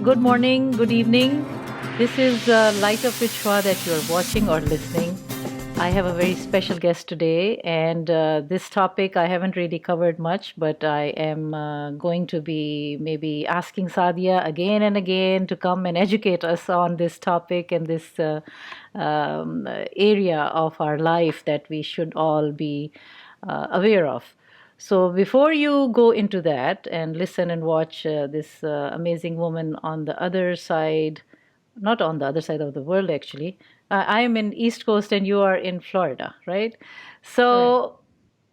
good morning, good evening. This is Light of Vichwa that you're watching or listening. I have a very special guest today, and this topic I haven't really covered much, but I am going to be maybe asking Sadia again and again to come and educate us on this topic and this area of our life that we should all be aware of. So before you go into that and listen and watch this amazing woman on the other side, not on the other side of the world actually. I am in East Coast and you are in Florida, right? Correct. So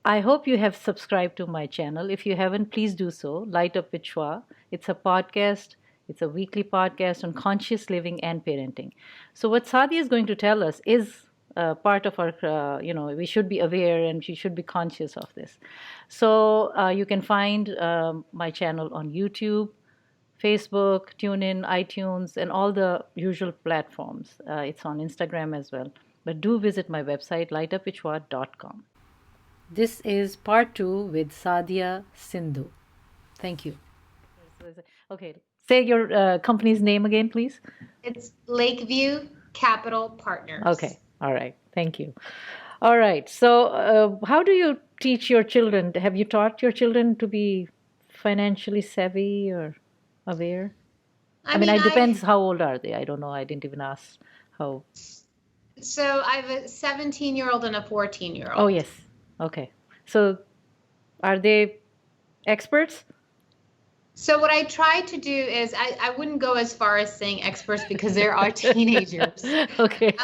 I hope you have subscribed to my channel. If you haven't, please do so. Light Up with Shwa. It's a podcast. It's a weekly podcast on conscious living and parenting. So what Sadi is going to tell us is part of our, we should be aware and we should be conscious of this. So you can find my channel on YouTube, Facebook, TuneIn, iTunes, and all the usual platforms. It's on Instagram as well. But do visit my website, lightupvichwa.com. This is part two with Sadia Sindhu. Thank you. Okay, say your company's name again, please. It's Lakeview Capital Partners. Okay, all right. Thank you. All right. So, how do you teach your children? Have you taught your children to be financially savvy or aware? I mean, it depends how old are they. I don't know. I didn't even ask how. So I have a 17-year-old and a 14-year-old. Oh, yes. Okay. So are they experts? So what I try to do is I wouldn't go as far as saying experts because there are teenagers. Okay.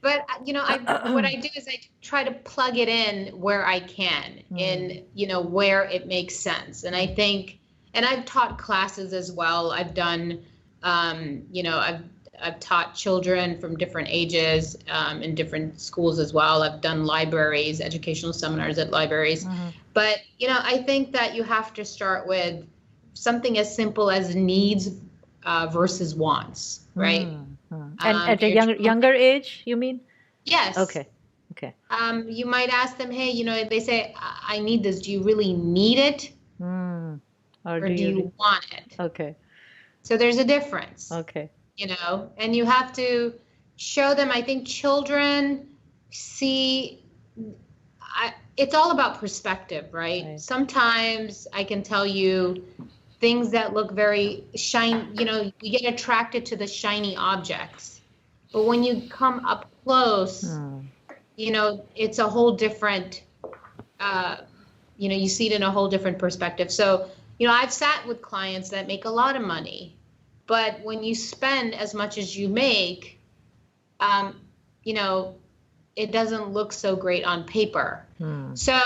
But what I do is I try to plug it in where I can, in where it makes sense. And I think, and I've taught classes as well. I've done, I've taught children from different ages in different schools as well. I've done libraries, educational seminars at libraries. Mm-hmm. But I think that you have to start with something as simple as needs versus wants, right? Mm-hmm. And at a younger age, you mean? Yes. Okay. You might ask them, hey, they say, I need this. Do you really need it? Or do you want it? Okay. So there's a difference. Okay. And you have to show them. I think children see, it's all about perspective, right? Sometimes I can tell you things that look very shiny, you get attracted to the shiny objects. But when you come up close, it's a whole different, you see it in a whole different perspective. So, I've sat with clients that make a lot of money, but when you spend as much as you make, it doesn't look so great on paper. So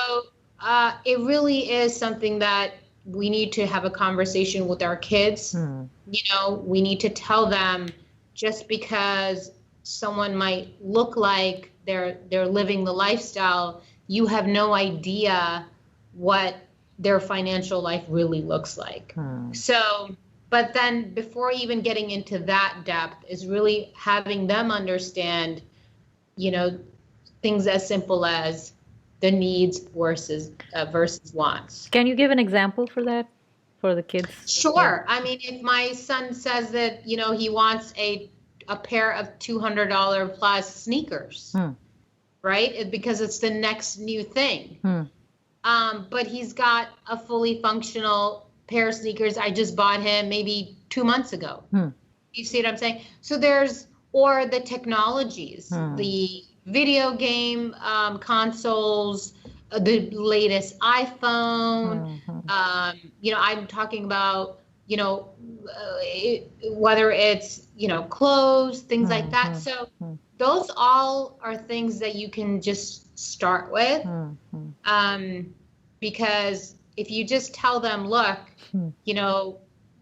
it really is something that we need to have a conversation with our kids. We need to tell them, just because someone might look like they're living the lifestyle, you have no idea what their financial life really looks like. So, but then before even getting into that depth is really having them understand, things as simple as the needs versus wants. Can you give an example for that, for the kids? Sure. Yeah. I mean, if my son says that, he wants a pair of $200 plus sneakers, right? Because it's the next new thing. But he's got a fully functional pair of sneakers I just bought him maybe 2 months ago. You see what I'm saying? So or the technologies, the video game consoles, the latest iPhone. I'm talking about, whether it's, clothes, things like that. So those all are things that you can just start with. Because if you just tell them, look,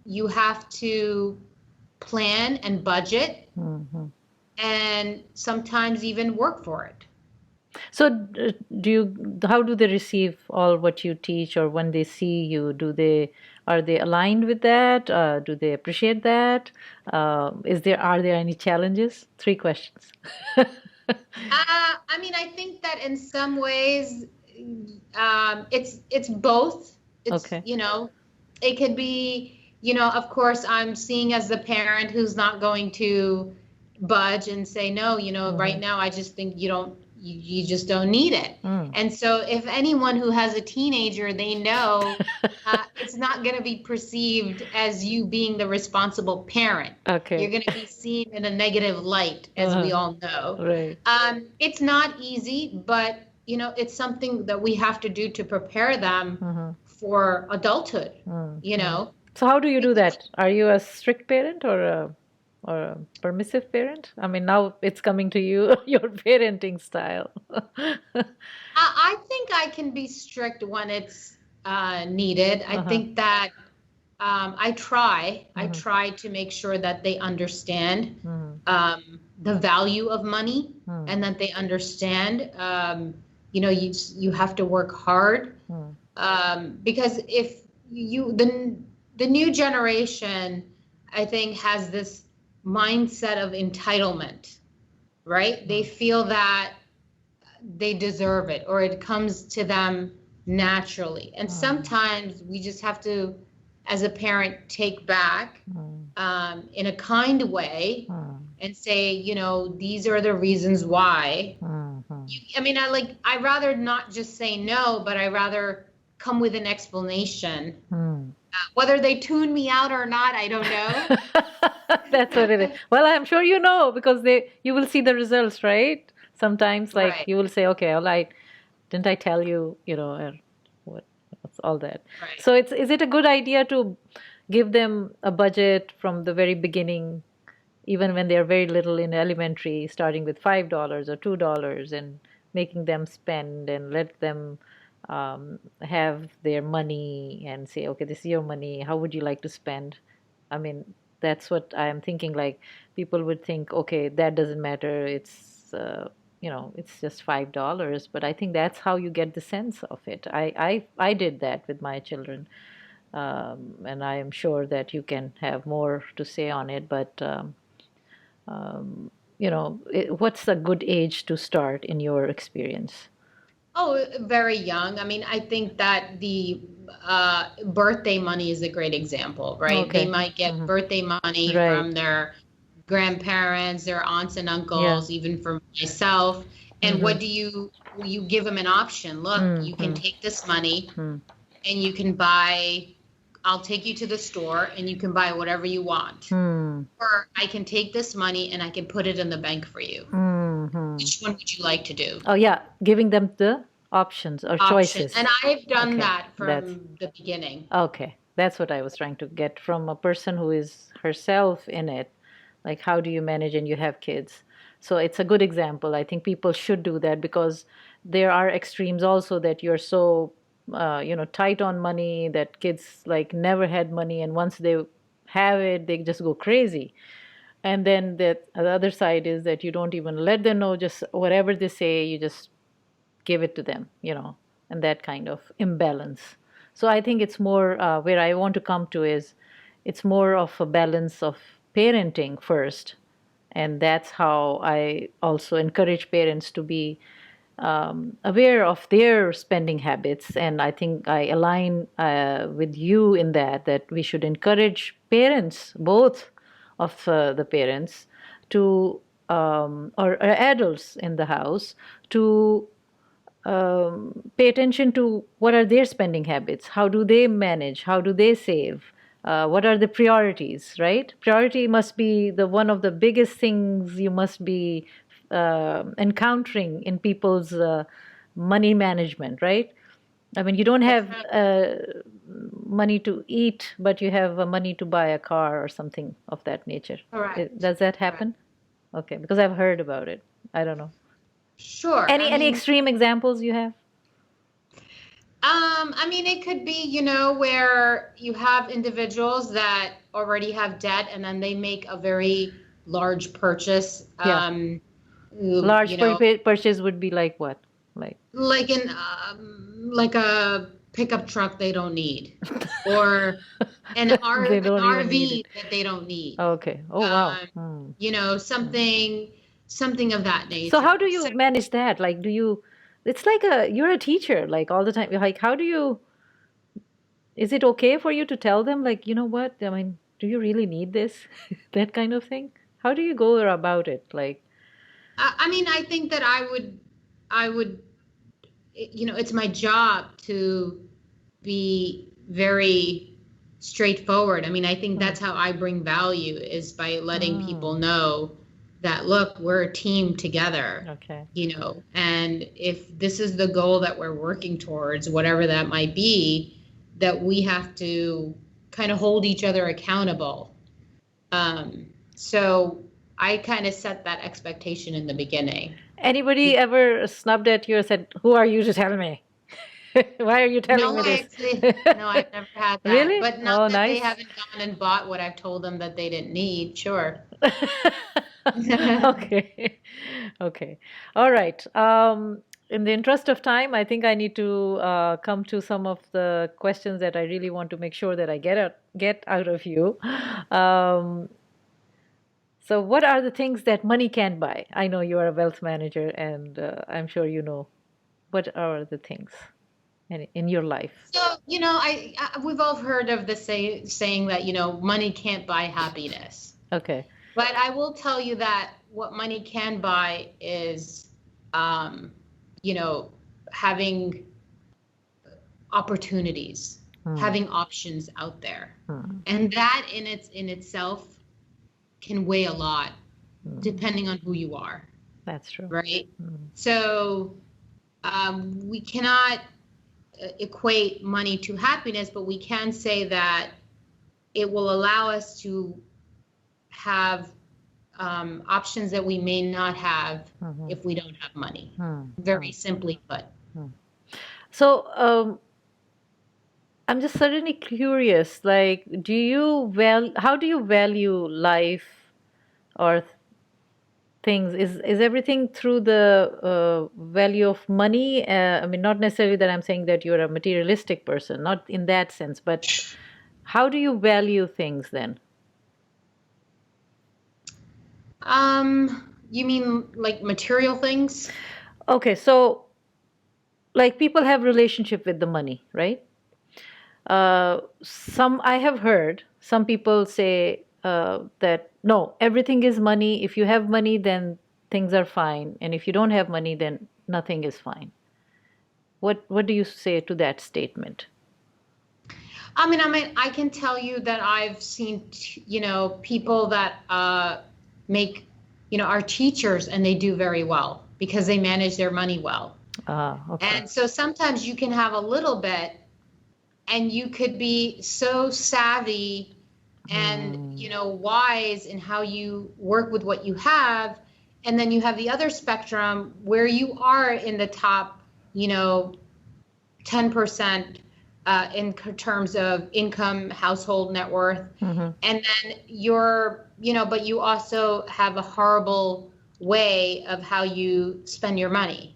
you have to plan and budget, and sometimes even work for it. So how do they receive all what you teach, or when they see you, are they aligned with that? Do they appreciate that? Are there any challenges? 3 questions. I mean, I think that in some ways, it's both. It's, okay. It could be, of course, I'm seeing as the parent who's not going to budge and say, no, right now, I just think you just don't need it. And so if anyone who has a teenager, they know it's not going to be perceived as you being the responsible parent. Okay. You're going to be seen in a negative light, as we all know. Right. It's not easy, but it's something that we have to do to prepare them for adulthood. So how do you do that? Are you a strict parent or a permissive parent? I mean, now it's coming to you, your parenting style. I think I can be strict when it's needed. I think that I try to make sure that they understand the value of money and that they understand, you have to work hard because if the new generation, I think, has this mindset of entitlement, right? They feel that they deserve it or it comes to them naturally. And sometimes we just have to, as a parent, take back in a kind way and say, these are the reasons why. I rather not just say no, but I rather come with an explanation. Whether they tune me out or not, I don't know. That's what it is. Well, I'm sure you know because you will see the results, right? Sometimes, Right. you will say, "Okay, all right, didn't I tell you?" Or what's all that. Right. So, is it a good idea to give them a budget from the very beginning, even when they're very little in elementary, starting with $5 or $2, and making them spend and let them have their money and say, okay, this is your money. How would you like to spend? I mean, that's what I'm thinking. Like people would think, okay, that doesn't matter. It's just $5. But I think that's how you get the sense of it. I did that with my children, and I am sure that you can have more to say on it. But what's a good age to start in your experience? Oh, very young. I think that the birthday money is a great example, right? Okay. They might get birthday money Right. from their grandparents, their aunts and uncles, even from myself. And what do you give them an option? Look, you can take this money and you can buy, I'll take you to the store and you can buy whatever you want. Or I can take this money and I can put it in the bank for you. Which one would you like to do? Oh, yeah, giving them the options or choices. And I've done Okay, that from the beginning. Okay, that's what I was trying to get from a person who is herself in it. Like, how do you manage and you have kids? So it's a good example. I think people should do that because there are extremes also that you're so, tight on money that kids like never had money, and once they have it, they just go crazy. And then the other side is that you don't even let them know, just whatever they say, you just give it to them, and that kind of imbalance. So I think it's more where I want to come to is it's more of a balance of parenting first. And that's how I also encourage parents to be aware of their spending habits. And I think I align with you in that we should encourage parents, both of the parents, to or adults in the house to pay attention to what are their spending habits, how do they manage, how do they save, what are the priorities, right? Priority must be the one of the biggest things you must be encountering in people's money management, right? I mean, you don't have money to eat, but you have money to buy a car or something of that nature. Correct. Does that happen? Okay, because I've heard about it. I don't know. Sure. Any extreme examples you have? It could be, where you have individuals that already have debt and then they make a very large purchase. Large purchase would be like what? Like a pickup truck they don't need, or an RV that they don't need. Okay. Oh, wow. Something of that nature. So how do you manage that? It's like you're a teacher, like all the time. Like, how do you Is it okay for you to tell them, like, you know what? I mean, do you really need this? That kind of thing? How do you go about it? Like, I mean, I think that I would, it's my job to be very straightforward. I mean, I think that's how I bring value, is by letting people know that, look, we're a team together. Okay. And if this is the goal that we're working towards, whatever that might be, that we have to kind of hold each other accountable. So I kind of set that expectation in the beginning. Anybody ever snubbed at you and said, "Who are you to tell me? Why are you telling me this?" No, I've never had that. Really? But not Oh, that they nice. haven't gone and bought what I've told them that they didn't need. Sure. Okay. Okay. All right. In the interest of time, I think I need to come to some of the questions that I really want to make sure that I get out of you. Um, so, what are the things that money can't buy? I know you are a wealth manager, and I'm sure you know. What are the things in your life? So, we've all heard of the saying that, money can't buy happiness. Okay. But I will tell you that what money can buy is, having opportunities, having options out there. And that in itself can weigh a lot, depending on who you are. That's true. Right? So we cannot equate money to happiness, but we can say that it will allow us to have options that we may not have if we don't have money. Very simply put. So I'm just suddenly curious, like, how do you value life or things? Is everything through the value of money? I mean, not necessarily that I'm saying that you're a materialistic person, not in that sense, but how do you value things then? You mean like material things? Okay, so like people have relationship with the money, right? I have heard some people say that no, everything is money. If you have money, then things are fine, and if you don't have money, then nothing is fine. What do you say to that statement? I mean, I can tell you that I've seen, people that make, are teachers, and they do very well because they manage their money well. Okay. And so sometimes you can have a little bit, and you could be so savvy and, wise in how you work with what you have. And then you have the other spectrum where you are in the top, 10% in terms of income, household net worth. And then but you also have a horrible way of how you spend your money.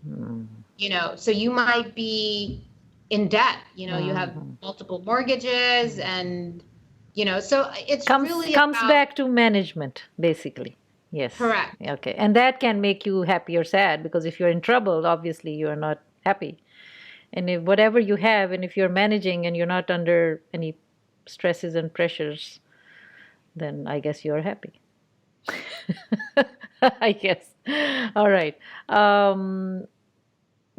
So you might be in debt, you have multiple mortgages, and so it's comes back to management, basically. Yes. Correct. Okay. And that can make you happy or sad, because if you're in trouble, obviously you are not happy. And if whatever you have, and if you're managing and you're not under any stresses and pressures, then I guess you're happy. I guess. All right. So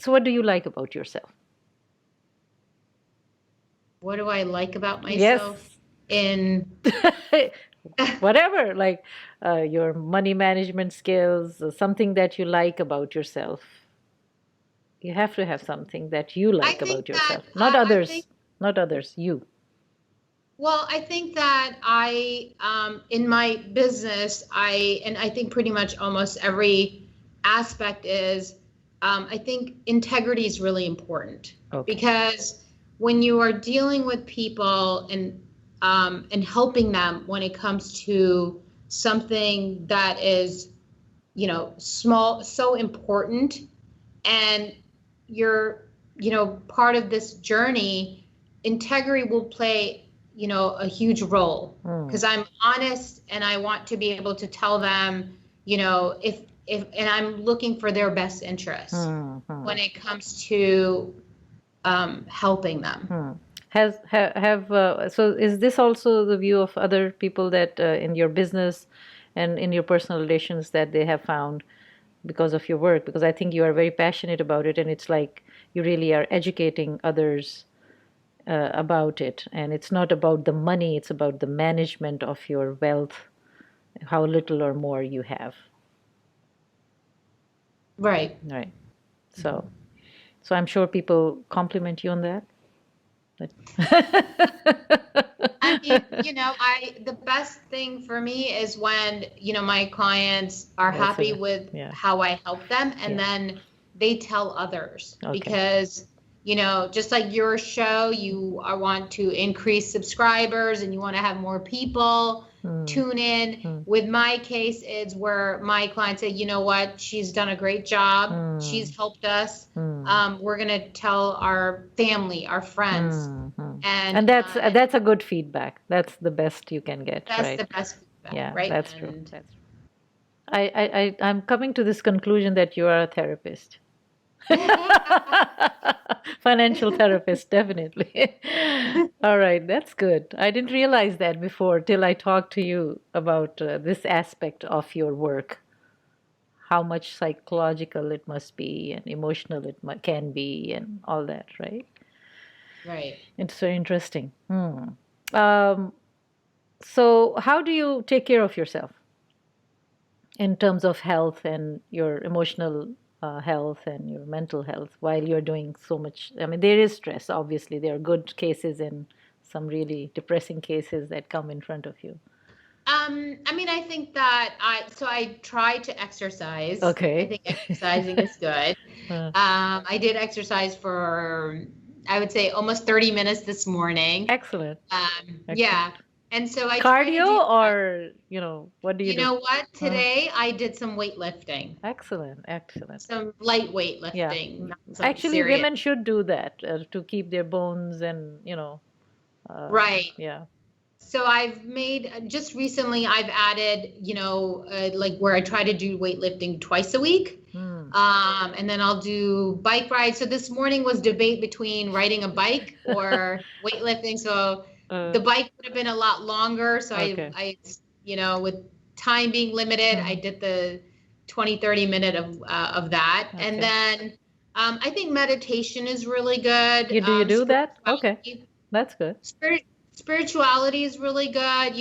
what do you like about yourself? What do I like about myself? In whatever, like your money management skills, something that you like about yourself. You have to have something that you like about yourself, not others. Not others, you. Well, I think that in my business, I think pretty much almost every aspect is, I think integrity is really important. Okay. Because when you are dealing with people and helping them when it comes to something that is, small, so important, and you're, part of this journey, integrity will play, a huge role, because I'm honest and I want to be able to tell them, if and I'm looking for their best interest when it comes to helping them. So is this also the view of other people that in your business and in your personal relations that they have found because of your work? Because I think you are very passionate about it, and it's like you really are educating others about it. And it's not about the money, it's about the management of your wealth, how little or more you have. Right. Right. So, so I'm sure people compliment you on that. I mean, the best thing for me is when, my clients are That's happy it. with Yeah. how I help them, and Yeah. then they tell others. Okay. Because, just like your show, you want to increase subscribers and you want to have more people tune in. With my case, it's where my client said, you know what, she's done a great job. She's helped us. We're going to tell our family, our friends. And that's a good feedback. That's the best you can get, That's right? the best feedback, Yeah, right? that's true. That's true. I'm coming to this conclusion that you are a therapist. Financial therapist, definitely. All right, that's good. I didn't realize that before till I talked to you about this aspect of your work, how much psychological it must be and emotional it can be, and all that, right? Right. It's so interesting. Um, so, how do you take care of yourself in terms of health and your emotional health and your mental health while you're doing so much? I mean, there is stress, obviously. There are good cases and some really depressing cases that come in front of you. I mean, I think that I try to exercise. Okay. I think exercising is good. I did exercise for, I would say, almost 30 minutes this morning. Excellent. Yeah. And so I try to Cardio do that. or what do you You do? know what? Today I did some weightlifting, Excellent, excellent. some light Yeah. weightlifting, not something Actually, serious. women should do that to keep their bones and, Right. yeah. So I've made just recently, I've added, like where I try to do weightlifting twice a week. And then I'll do bike rides. So this morning was debate between riding a bike or weightlifting. So the bike would have been a lot longer. So Okay. with time being limited, I did the 20, 30 minute of that. Okay. And then I think meditation is really good. Do you do that? Okay. That's good. Spirituality is really good,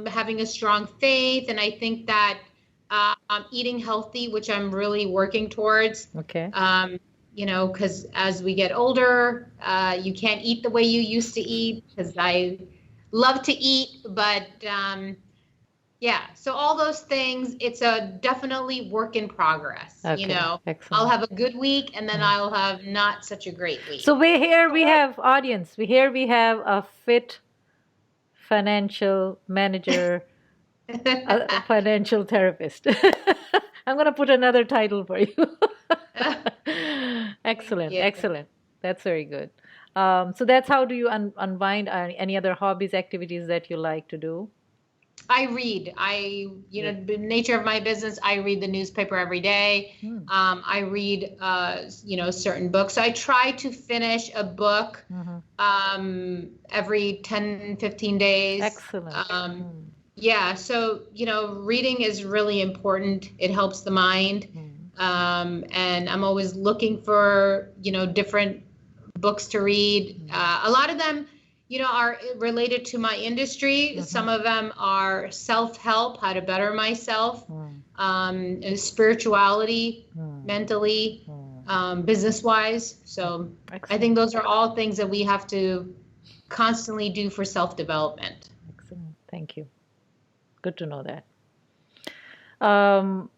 having a strong faith. And I think that eating healthy, which I'm really working towards, Okay. because as we get older, you can't eat the way you used to eat, because I love to eat, but yeah, so all those things, it's a definitely work in progress. Okay. Excellent. I'll have a good week and then I'll have not such a great week. So we have audience. We have a fit financial manager, a financial therapist. I'm going to put another title for you. Excellent, you. excellent. That's very good. So that's how do you unwind? Any other hobbies, activities that you like to do? I read. The nature of my business, I read the newspaper every day. I read, certain books. So I try to finish a book every 10, 15 days. Excellent. Yeah. So, reading is really important. It helps the mind. And I'm always looking for, different books to read. A lot of them, are related to my industry. Some of them are self-help, how to better myself, spirituality, mentally, business-wise. So excellent. I think those are all things that we have to constantly do for self-development. Excellent. Thank you. Good to know that.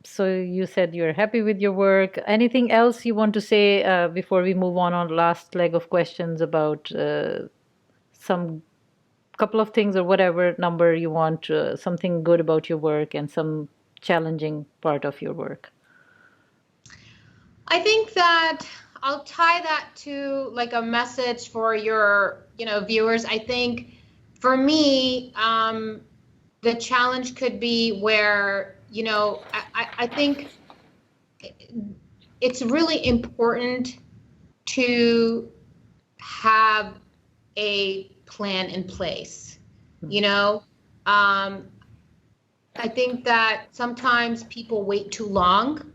So you said you're happy with your work. Anything else you want to say before we move on the last leg of questions about some couple of things or whatever number you want, something good about your work and some challenging part of your work? I think that I'll tie that to like a message for your, viewers. I think for me, the challenge could be where, I think it's really important to have a plan in place. You know, I think that sometimes people wait too long,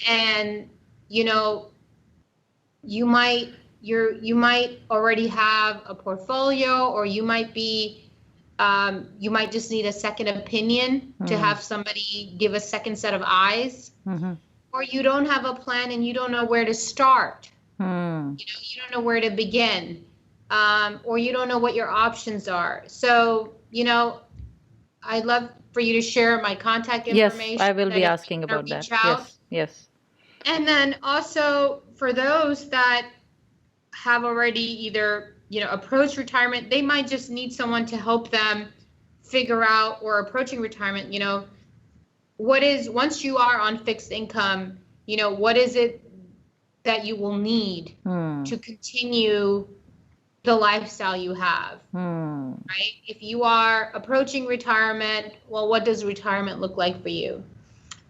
and you know, you might already have a portfolio, or you might just need a second opinion to have somebody give a second set of eyes, or you don't have a plan and you don't know where to start. You don't know where to begin, or you don't know what your options are. So, I'd love for you to share my contact information. Yes, I will be asking about that. Yes, yes. And then also for those that have already either, approached retirement, they might just need someone to help them figure out, or approaching retirement, once you are on fixed income, what is it that you will need to continue the lifestyle you have, right? If you are approaching retirement, well, what does retirement look like for you?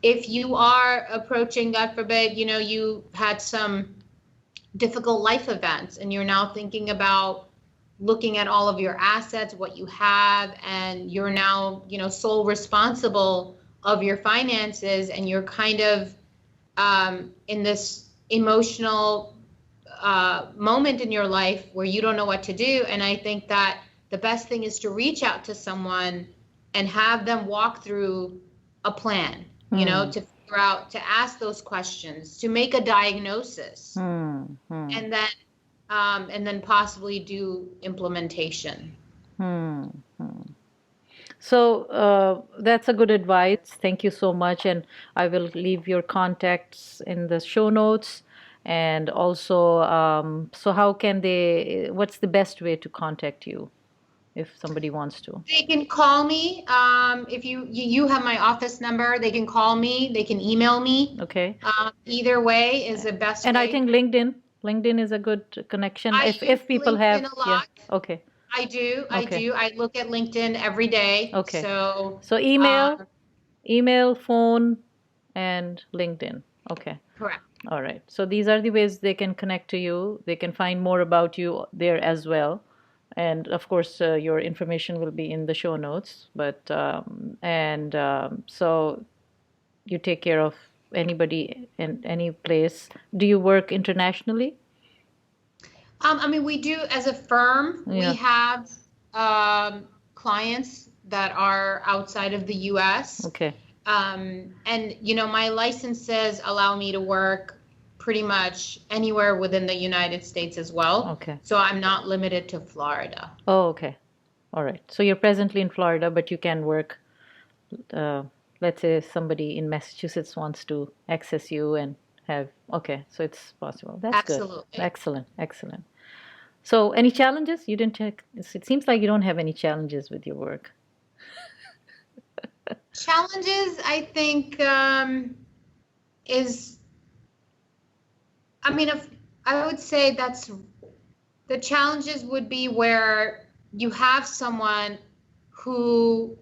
If you are approaching, God forbid, you had some difficult life events and you're now thinking about looking at all of your assets, what you have, and you're now, sole responsible of your finances, and you're kind of in this emotional moment in your life where you don't know what to do. And I think that the best thing is to reach out to someone and have them walk through a plan, to figure out, to ask those questions, to make a diagnosis, and then possibly do implementation. So that's a good advice. Thank you so much. And I will leave your contacts in the show notes. And also, so how can what's the best way to contact you if somebody wants to? They can call me. If you have my office number, they can call me. They can email me. Okay. Either way is the best and way. I think LinkedIn is a good connection. If people LinkedIn have, a lot. Yeah. Okay. I do. I look at LinkedIn every day. Okay. So email, phone, and LinkedIn. Okay. Correct. All right. So these are the ways they can connect to you. They can find more about you there as well. And of course, your information will be in the show notes. But so you take care of anybody in any place. Do you work internationally? We do as a firm. Yeah. We have clients that are outside of the U.S. Okay. And my licenses allow me to work pretty much anywhere within the United States as well. Okay. So I'm not limited to Florida. Oh, okay. All right. So you're presently in Florida, but you can work. Let's say somebody in Massachusetts wants to access you and have. Okay, so it's possible. That's Absolutely. Good. Excellent. So, any challenges? You didn't check. It seems like you don't have any challenges with your work. Challenges, I think, I would say the challenges would be where you have someone who,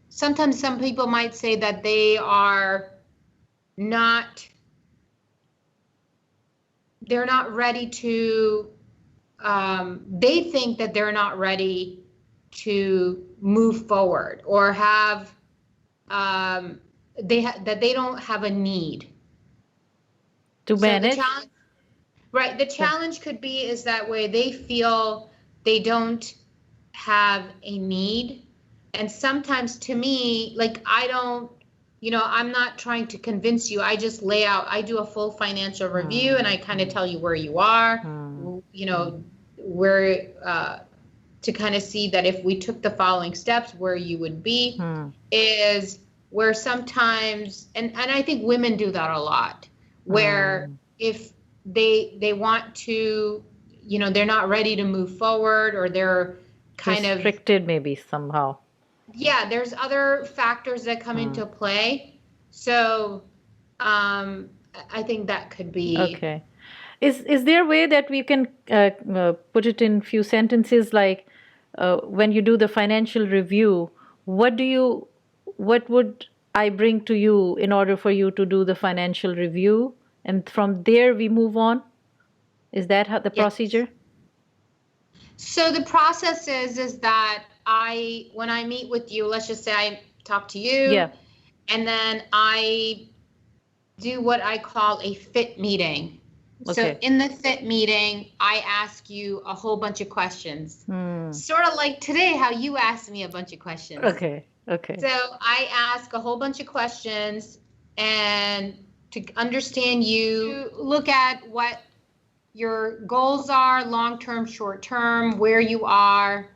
sometimes some people might say that they're not ready to, they think that they're not ready to move forward, or have, that they don't have a need to manage. The challenge could be is that way they feel they don't have a need. And sometimes to me, like, I'm not trying to convince you. I just lay out, I do a full financial review, and I kind of tell you where you are, where, to kind of see that if we took the following steps, where you would be, is where sometimes, and I think women do that a lot, where if they want to, they're not ready to move forward, or they're kind of restricted maybe somehow. Yeah, there's other factors that come into play. So I think that could be. Okay. Is there a way that we can put it in few sentences, like when you do the financial review, what would I bring to you in order for you to do the financial review? And from there we move on? Is that how the procedure? So the process is that when I meet with you, let's just say I talk to you, Yeah. and then I do what I call a fit meeting. So Okay. in the fit meeting, I ask you a whole bunch of questions, sort of like today, how you asked me a bunch of questions. Okay. Okay. So I ask a whole bunch of questions, and to understand you, look at what your goals are, long-term, short-term, where you are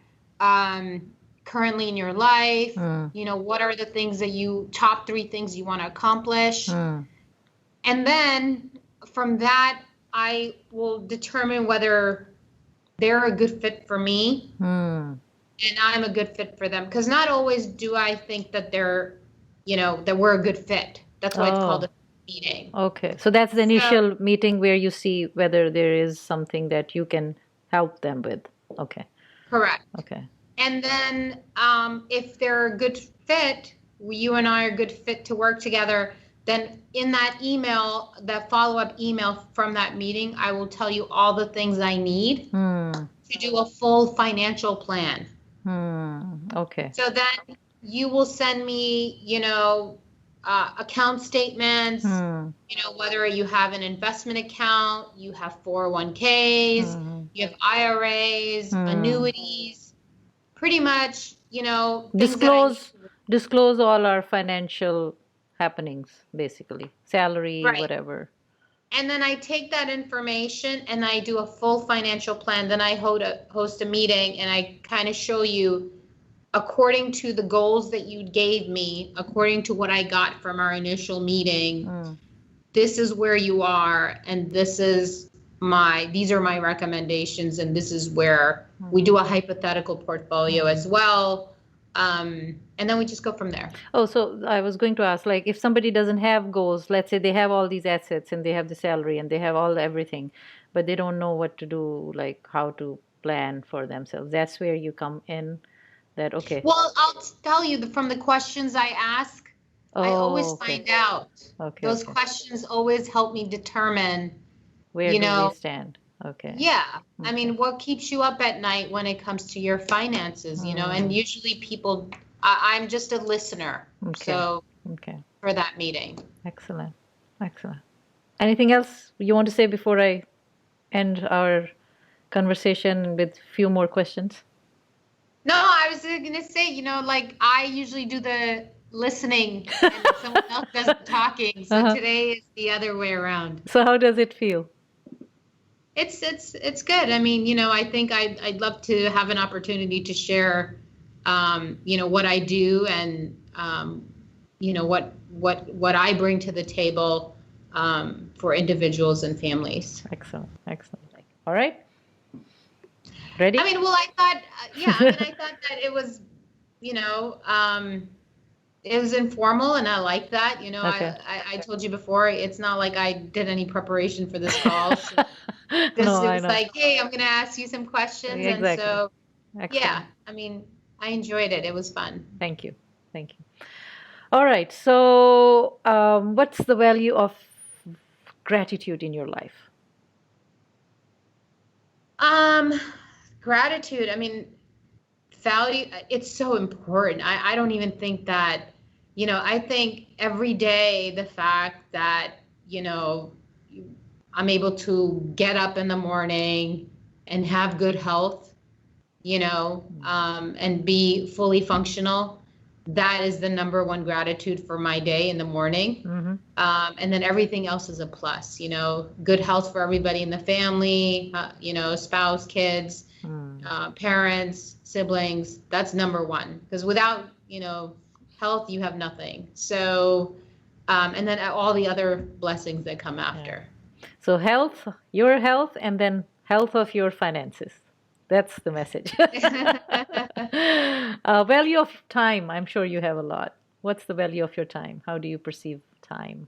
currently in your life. What are the things top 3 things you want to accomplish. And then from that, I will determine whether they're a good fit for me and I'm a good fit for them. Because not always do I think that that we're a good fit. That's why it's called a meeting. Okay. So that's the initial meeting where you see whether there is something that you can help them with. Okay. Correct. Okay. And then if they're a good fit, you and I are a good fit to work together, then in that email, that follow-up email from that meeting, I will tell you all the things I need to do a full financial plan. Okay. So then you will send me, account statements, whether you have an investment account, you have 401ks, you have IRAs, annuities, pretty much, things disclose all our financial happenings, basically, salary, right. whatever. And then I take that information and I do a full financial plan. Then I host a meeting and I kind of show you, according to the goals that you gave me, according to what I got from our initial meeting, this is where you are, and these are my recommendations, and this is where we do a hypothetical portfolio as well. And then we just go from there. Oh, so I was going to ask, like, if somebody doesn't have goals, let's say they have all these assets and they have the salary and they have everything, but they don't know what to do, like how to plan for themselves. That's where you come in. That okay. Well, I'll tell you from the questions I ask, I always find out. Okay. Those questions always help me determine where do we stand. Okay. Yeah. I mean, what keeps you up at night when it comes to your finances, and usually people, I'm just a listener. Okay. So for that meeting. Excellent. Excellent. Anything else you want to say before I end our conversation with a few more questions? No, I was going to say, like I usually do the listening and someone else does the talking. So today is the other way around. So how does it feel? It's good. I mean, I think I'd love to have an opportunity to share, what I do and, what I bring to the table for individuals and families. Excellent. Excellent. All right. Ready? I mean, well, I thought that it was, it was informal, and I like that. Okay. I told you before, it's not like I did any preparation for this call. So it was like, hey, I'm going to ask you some questions. Exactly. And so, excellent. Yeah, I mean, I enjoyed it. It was fun. Thank you. Thank you. All right. So what's the value of gratitude in your life? Gratitude. I mean, value, it's so important. I don't even think that, I think every day the fact that, I'm able to get up in the morning and have good health, and be fully functional, that is the number one gratitude for my day in the morning. And then everything else is a plus, good health for everybody in the family, spouse, kids, parents, siblings. That's number one, because without, health, you have nothing. So, and then all the other blessings that come after. Yeah. So health, your health, and then health of your finances. That's the message. Value of time. I'm sure you have a lot. What's the value of your time? How do you perceive time?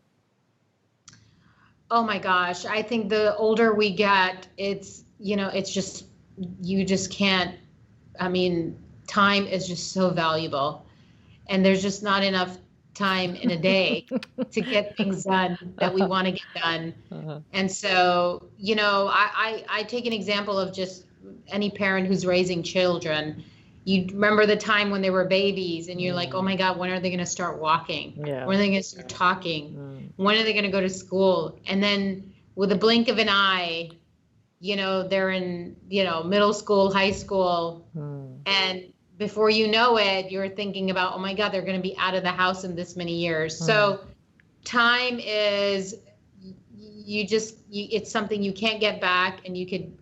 Oh my gosh. I think the older we get, it's just, you just can't, I mean, time is just so valuable. And there's just not enough time in a day to get things done that we want to get done. And so, I take an example of just any parent who's raising children, you remember the time when they were babies and you're like, oh my God, when are they going to start walking? Yeah. When are they going to start talking? When are they going to go to school? And then with a blink of an eye, they're in, middle school, high school. And before you know it, you're thinking about, oh my God, they're going to be out of the house in this many years. So time is, it's something you can't get back, and you could,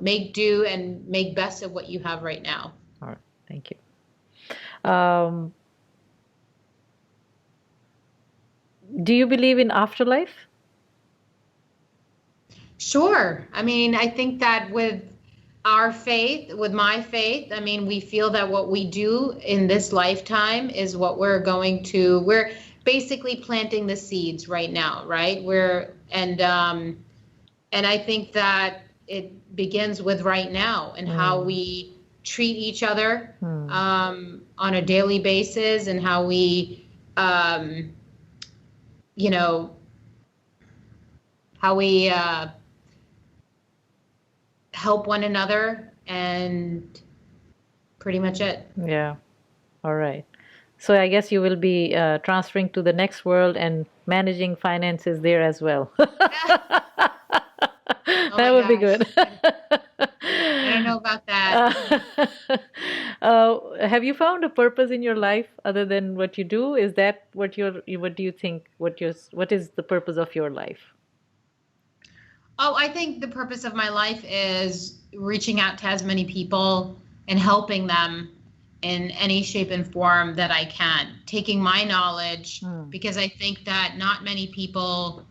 make do and make best of what you have right now. All right. Thank you. Do you believe in afterlife? Sure. I mean, I think that with our faith, with my faith, I mean, we feel that what we do in this lifetime is what we're basically planting the seeds right now, right? And I think that it begins with right now and how we treat each other on a daily basis, and how we, help one another, and pretty much it. Yeah. All right. So I guess you will be transferring to the next world and managing finances there as well. That would be good. I don't know about that. Have you found a purpose in your life other than what you do? Is that what do you think? What is the purpose of your life? Oh, I think the purpose of my life is reaching out to as many people and helping them in any shape and form that I can, taking my knowledge, because I think that not many people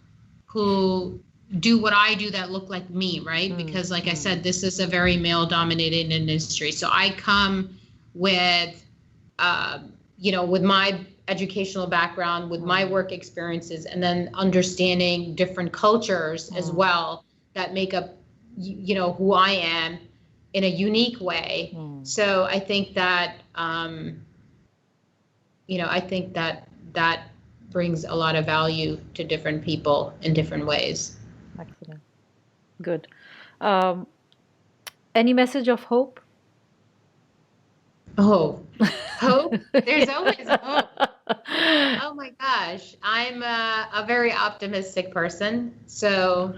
who do what I do that look like me, right? Because like I said, this is a very male-dominated industry. So I come with, with my educational background, with my work experiences, and then understanding different cultures as well that make up, who I am in a unique way. So I think that, I think that brings a lot of value to different people in different ways. Excellent. Good. Any message of hope? Oh, hope? There's always hope. Oh my gosh. I'm a very optimistic person. So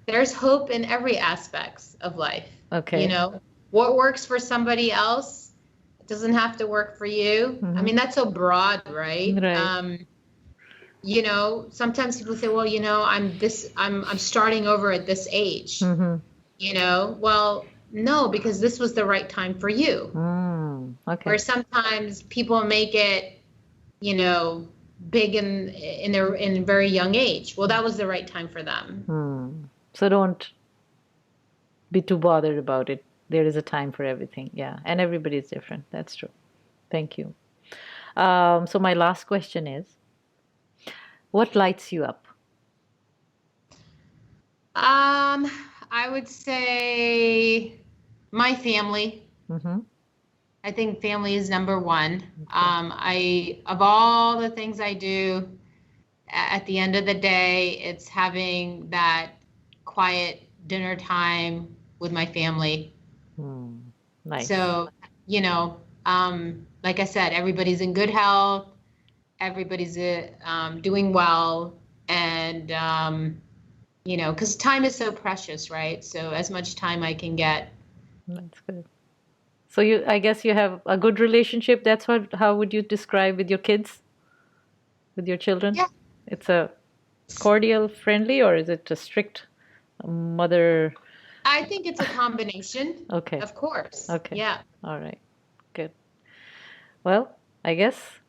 there's hope in every aspects of life. Okay. What works for somebody else doesn't have to work for you. I mean, that's so broad, right? Right. Sometimes people say, well, I'm starting over at this age, well, no, because this was the right time for you. Okay. Or sometimes people make it, big in a very young age. Well, that was the right time for them. So don't be too bothered about it. There is a time for everything. Yeah. And everybody is different. That's true. Thank you. So my last question is, what lights you up? I would say my family. I think family is number one. Of all the things I do, at the end of the day, it's having that quiet dinner time with my family. Nice. So, like I said, everybody's in good health. Everybody's doing well. And, because time is so precious, right? So as much time I can get. That's good. So I guess you have a good relationship. That's how would you describe with your kids, with your children? Yeah. It's a cordial, friendly, or is it a strict mother? I think it's a combination. Okay. Of course. Okay. Yeah. All right. Good. Well, I guess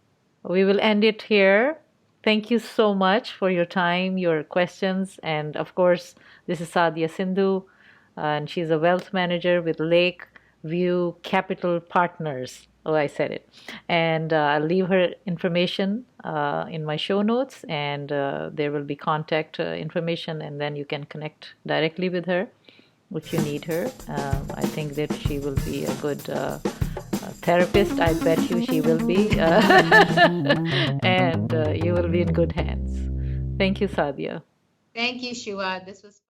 we will end it here. Thank you so much for your time, your questions. And of course, this is Sadia Sindhu, and she's a wealth manager with Lake View Capital Partners. Oh, I said it. And I'll leave her information in my show notes, and there will be contact information, and then you can connect directly with her if you need her. I think that she will be a good therapist. I bet you she will be. And you will be in good hands. Thank you, Sadia. Thank you, Shua. This was